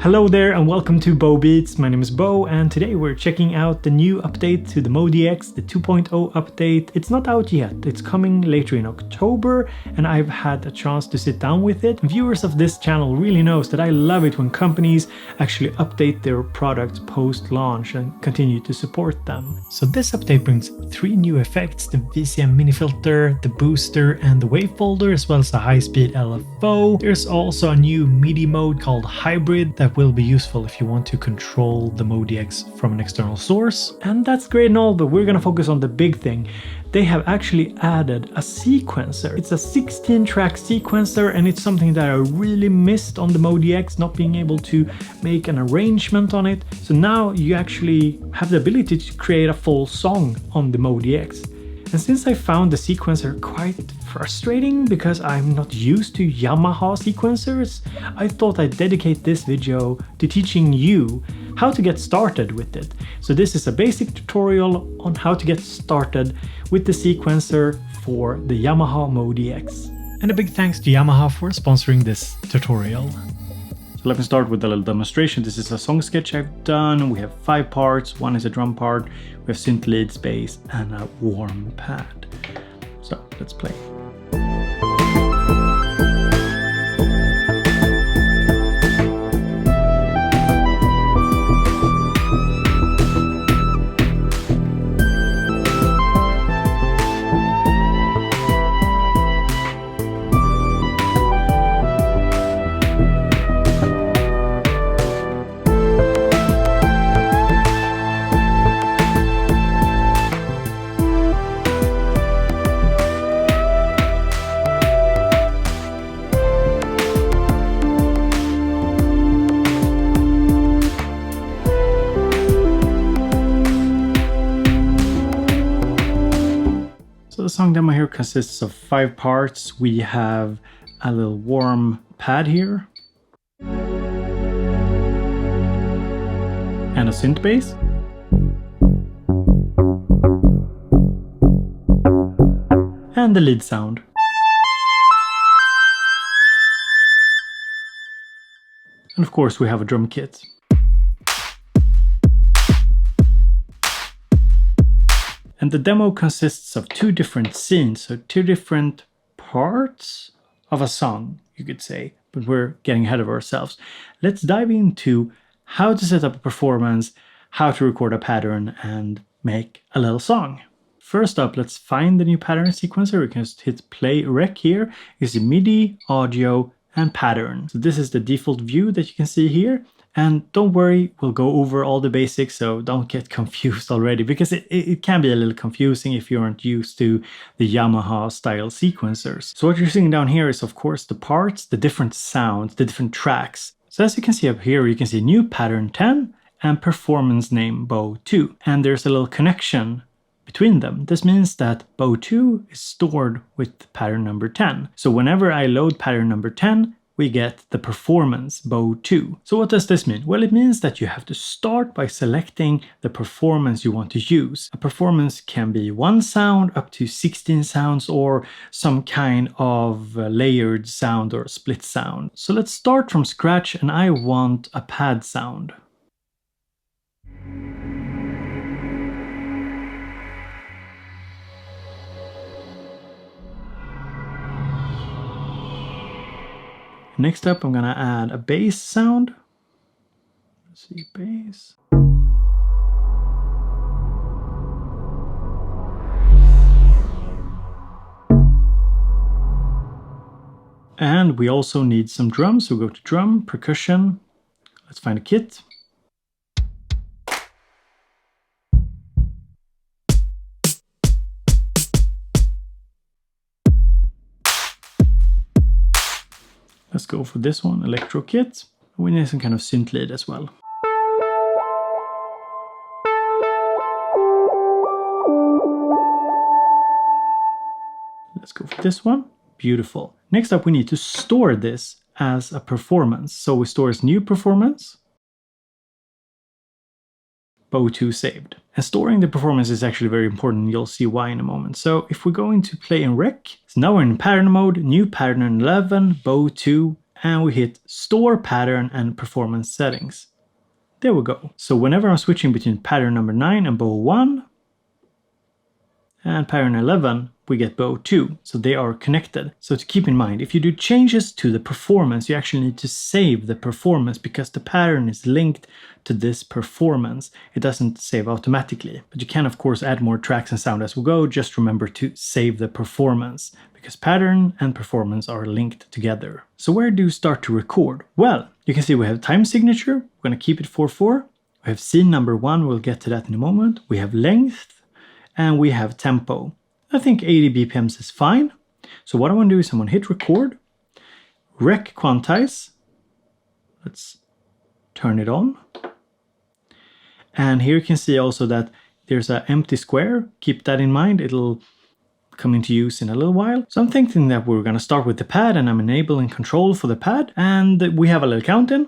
Hello there and welcome to BoBeats. My name is Bo and today we're checking out the new update to the MODX, the 2.0 update. It's not out yet, it's coming later in October and I've had a chance to sit down with it. Viewers of this channel really knows that I love it when companies actually update their products post-launch and continue to support them. So this update brings 3 new effects, the VCM mini filter, the booster and the wave folder, as well as a high-speed LFO. There's also a new MIDI mode called hybrid that will be useful if you want to control the MODX from an external source. And that's great and all, but we're gonna focus on the big thing. They have actually added a sequencer. It's a 16-track sequencer and it's something that I really missed on the MODX, not being able to make an arrangement on it. So now you actually have the ability to create a full song on the MODX. And since I found the sequencer quite frustrating because I'm not used to Yamaha sequencers, I thought I'd dedicate this video to teaching you how to get started with it. So this is a basic tutorial on how to get started with the sequencer for the Yamaha MODX. And a big thanks to Yamaha for sponsoring this tutorial. So let me start with a little demonstration. This is a song sketch I've done. We have 5 parts. 1 is a drum part. We have synth leads, bass, and a warm pad. So let's play. The song demo here consists of 5 parts. We have a little warm pad here and a synth bass, and the lead sound. And of course we have a drum kit. And the demo consists of 2 different scenes, so 2 different parts of a song, you could say, but we're getting ahead of ourselves. Let's dive into how to set up a performance, how to record a pattern, and make a little song. First up, let's find the new pattern sequencer. We can just hit play rec here. You see MIDI, audio, and pattern. So this is the default view that you can see here. And don't worry, we'll go over all the basics, so don't get confused already, because it can be a little confusing if you aren't used to the Yamaha style sequencers. So what you're seeing down here is of course the parts, the different sounds, the different tracks. So as you can see up here, you can see new pattern 10 and performance name Bo 2. And there's a little connection between them. This means that Bo 2 is stored with pattern number 10. So whenever I load pattern number 10, we get the performance Bo 2. So what does this mean? Well, it means that you have to start by selecting the performance you want to use. A performance can be 1 sound up to 16 sounds or some kind of layered sound or split sound. So let's start from scratch and I want a pad sound. Next up, I'm gonna add a bass sound. Let's see, bass. And we also need some drums, so we'll go to drum, percussion. Let's find a kit. Let's go for this one, electro kit. We need some kind of synth lead as well. Let's go for this one. Beautiful. Next up, we need to store this as a performance. So we store as new performance. Bo 2 saved. And storing the performance is actually very important. You'll see why in a moment. So if we go into play and rec, so now we're in pattern mode, new pattern 11, Bo 2, and we hit Store Pattern and Performance Settings. There we go. So whenever I'm switching between pattern number 9 and bow 1 and pattern 11, we get bow 2. So they are connected. So to keep in mind, if you do changes to the performance, you actually need to save the performance because the pattern is linked to this performance. It doesn't save automatically, but you can of course add more tracks and sound as we go. Just remember to save the performance because pattern and performance are linked together. So where do you start to record? Well, you can see we have time signature. We're going to keep it 4/4. We have scene number 1. We'll get to that in a moment. We have length and we have tempo. I think 80 BPMs is fine. So what I want to do is I'm going to hit record, rec quantize. Let's turn it on. And here you can see also that there's an empty square. Keep that in mind. It'll come into use in a little while. So I'm thinking that we're going to start with the pad and I'm enabling control for the pad. And we have a little count in.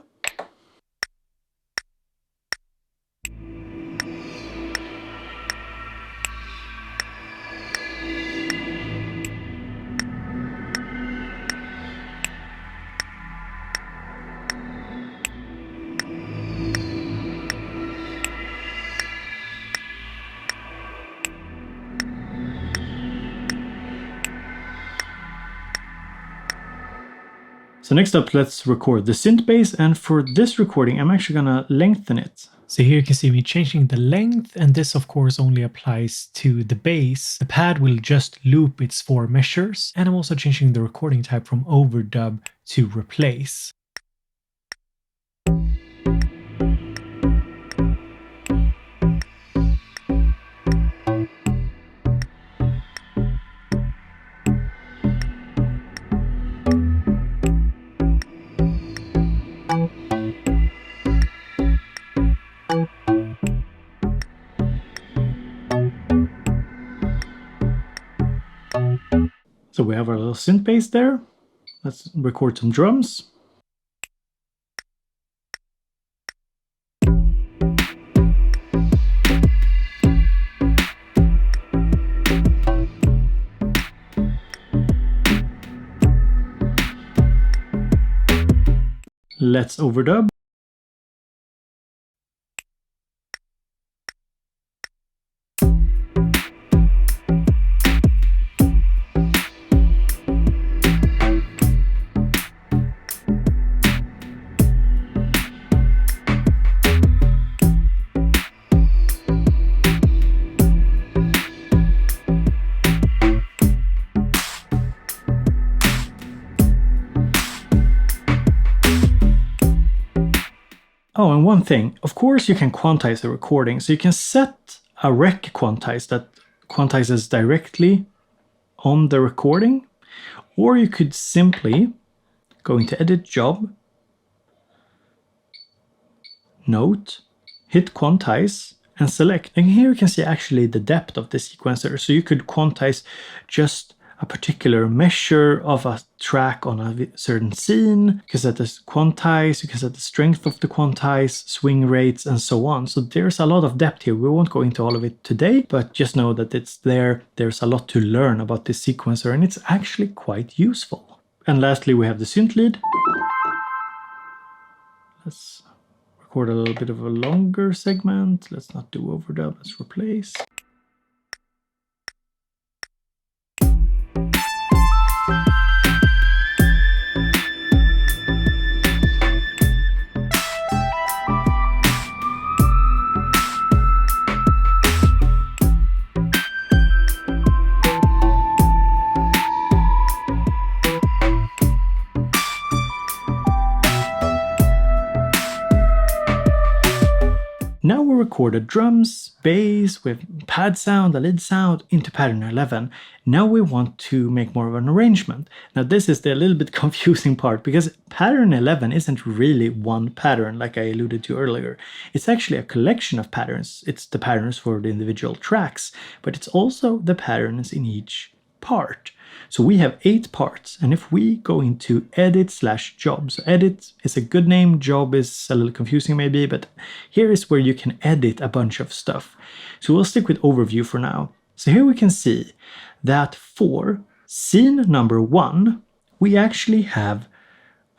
So next up, let's record the synth bass, and for this recording, I'm actually gonna lengthen it. So here you can see me changing the length, and this of course only applies to the bass. The pad will just loop its 4 measures, and I'm also changing the recording type from overdub to replace. So we have our little synth bass there. Let's record some drums. Let's overdub. Oh, and one thing, of course you can quantize the recording, so you can set a rec quantize that quantizes directly on the recording, or you could simply go into Edit Job, Note, hit Quantize, and select. And here you can see actually the depth of the sequencer, so you could quantize just a particular measure of a track on a certain scene. You can set the quantize, you can set the strength of the quantize, swing rates, and so on. So there's a lot of depth here. We won't go into all of it today, but just know that it's there. There's a lot to learn about this sequencer, and it's actually quite useful. And lastly, we have the synth lead. Let's record a little bit of a longer segment. Let's not do overdub, let's replace. Now we recorded drums, bass, with pad sound, a lead sound into pattern 11. Now we want to make more of an arrangement. Now this is the little bit confusing part, because pattern 11 isn't really one pattern like I alluded to earlier. It's actually a collection of patterns. It's the patterns for the individual tracks, but it's also the patterns in each part. So we have 8 parts, and if we go into edit/job, so edit is a good name, job is a little confusing maybe, but here is where you can edit a bunch of stuff. So we'll stick with overview for now. So here we can see that for scene number 1, we actually have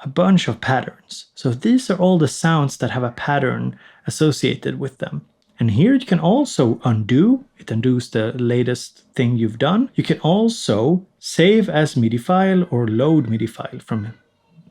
a bunch of patterns. So these are all the sounds that have a pattern associated with them. And here you can also undo. It undoes the latest thing you've done. You can also save as MIDI file or load MIDI file from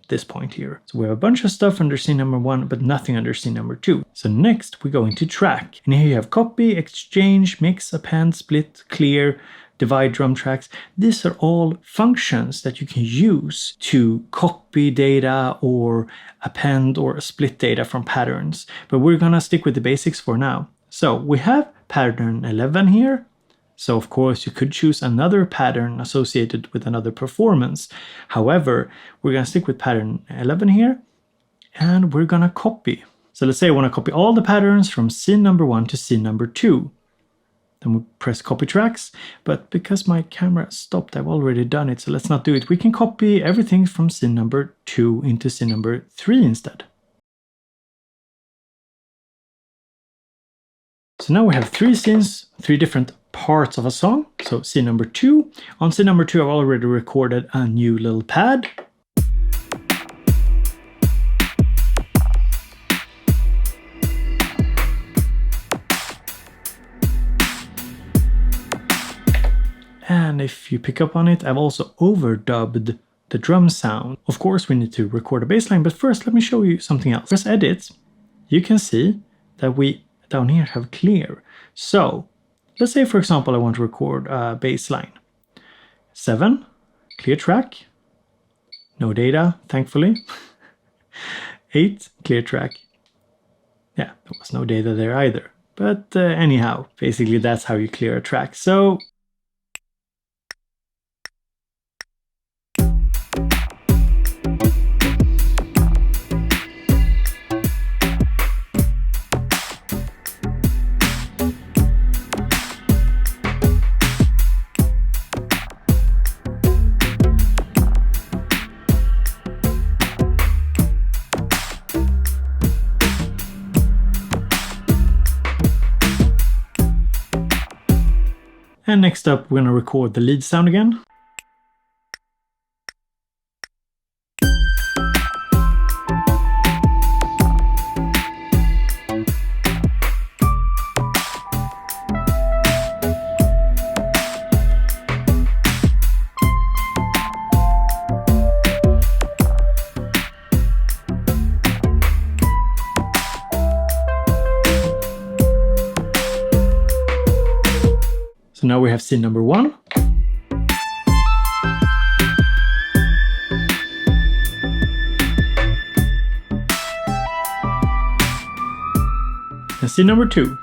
this point here. So we have a bunch of stuff under scene number 1, but nothing under scene number 2. So next we go into track. And here you have copy, exchange, mix, append, split, clear, divide drum tracks. These are all functions that you can use to copy data or append or split data from patterns. But we're gonna stick with the basics for now. So we have pattern 11 here. So of course you could choose another pattern associated with another performance. However, we're gonna stick with pattern 11 here and we're gonna copy. So let's say I wanna copy all the patterns from scene number 1 to scene number 2. Then we press copy tracks, but because my camera stopped, I've already done it, so let's not do it. We can copy everything from scene number 2 into scene number 3 instead. So now we have 3 scenes, 3 different parts of a song. So scene number 2. On scene number 2, I've already recorded a new little pad. And if you pick up on it, I've also overdubbed the drum sound. Of course, we need to record a bass line, but first let me show you something else. Press edit, you can see that we down here have clear. So let's say, for example, I want to record a bass line. 7, clear track, no data, thankfully. 8, clear track. Yeah, there was no data there either. But anyhow, basically that's how you clear a track. So and next up, we're going to record the lead sound again. So now we have scene number 1. And scene number 2.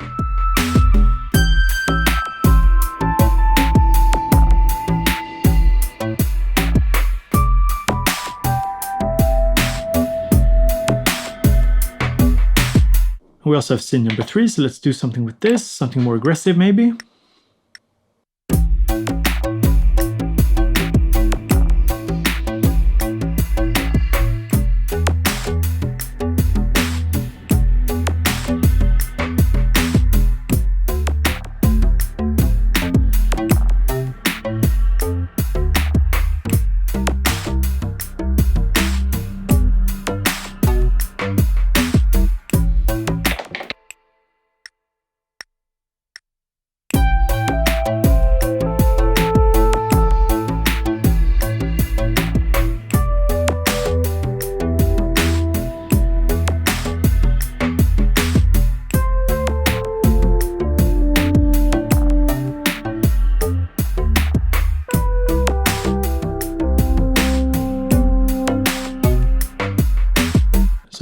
We also have scene number 3, so let's do something with this, something more aggressive maybe.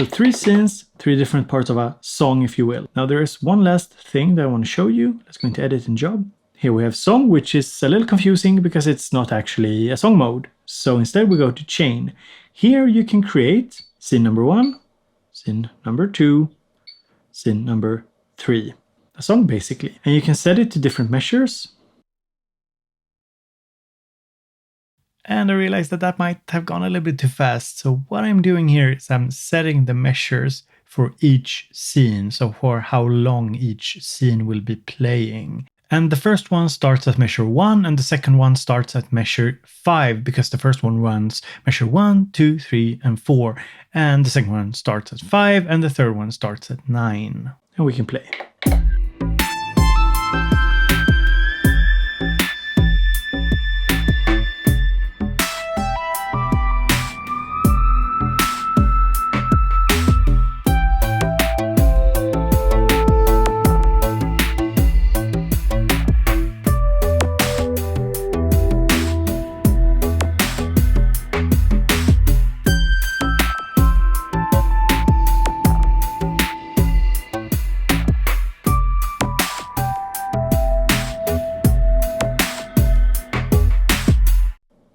So 3 scenes, 3 different parts of a song, if you will. Now there is one last thing that I want to show you. Let's go into edit and job. Here we have song, which is a little confusing because it's not actually a song mode. So instead we go to chain. Here you can create scene number 1, scene number 2, scene number 3. A song basically. And you can set it to different measures. And I realized that that might have gone a little bit too fast. So what I'm doing here is I'm setting the measures for each scene. So for how long each scene will be playing. And the first one starts at measure 1 and the second one starts at measure 5 because the first one runs measure 1, 2, 3, and 4. And the second one starts at 5 and the third one starts at 9. And we can play.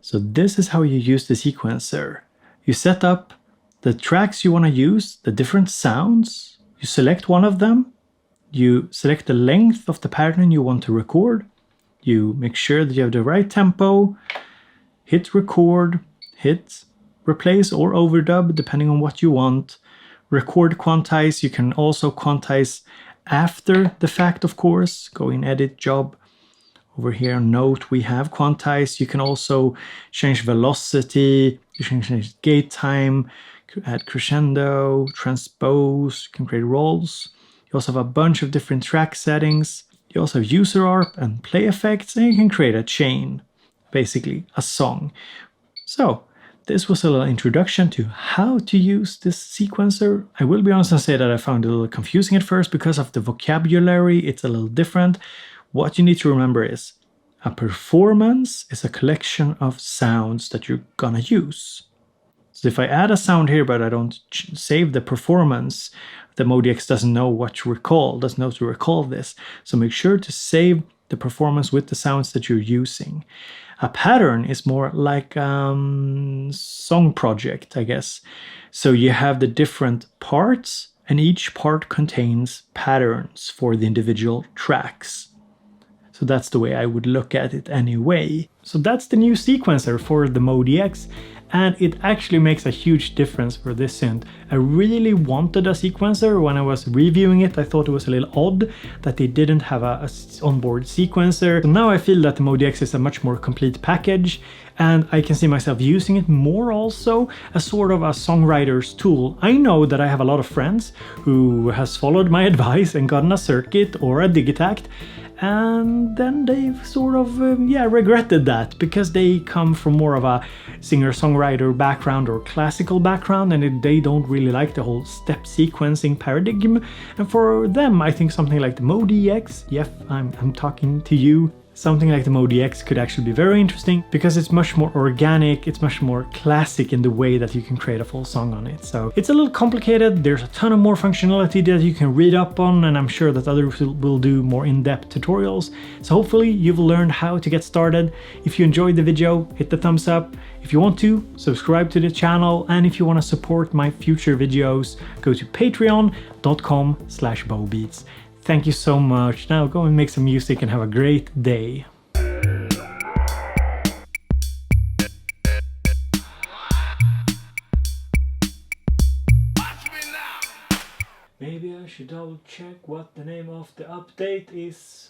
So this is how you use the sequencer. You set up the tracks you want to use, the different sounds, you select one of them, you select the length of the pattern you want to record, you make sure that you have the right tempo, hit record, hit replace or overdub depending on what you want, record quantize. You can also quantize after the fact, of course, go in edit job. Over here, note, we have quantize. You can also change velocity, you can change gate time, add crescendo, transpose, you can create rolls. You also have a bunch of different track settings. You also have user ARP and play effects, and you can create a chain, basically a song. So this was a little introduction to how to use this sequencer. I will be honest and say that I found it a little confusing at first because of the vocabulary. It's a little different. What you need to remember is a performance is a collection of sounds that you're gonna use. So if I add a sound here but I don't save the performance, the MODX doesn't know what to recall, doesn't know to recall this. So make sure to save the performance with the sounds that you're using. A pattern is more like song project, I guess. So you have the different parts and each part contains patterns for the individual tracks. So that's the way I would look at it anyway. So that's the new sequencer for the MODX, and it actually makes a huge difference for this synth. I really wanted a sequencer. When I was reviewing it, I thought it was a little odd that they didn't have a onboard sequencer. So now I feel that the MODX is a much more complete package, and I can see myself using it more also as sort of a songwriter's tool. I know that I have a lot of friends who has followed my advice and gotten a circuit or a Digitakt, and then they've sort of regretted that because they come from more of a singer-songwriter background or classical background, and they don't really like the whole step sequencing paradigm. And for them, I think something like the MODX, yes, I'm talking to you, something like the MODX could actually be very interesting because it's much more organic, it's much more classic in the way that you can create a full song on it. So it's a little complicated, there's a ton of more functionality that you can read up on, and I'm sure that others will do more in-depth tutorials. So hopefully you've learned how to get started. If you enjoyed the video, hit the thumbs up. If you want to, subscribe to the channel, and if you want to support my future videos, go to patreon.com/BoBeats. Thank you so much. Now go and make some music and have a great day. Maybe I should double check what the name of the update is.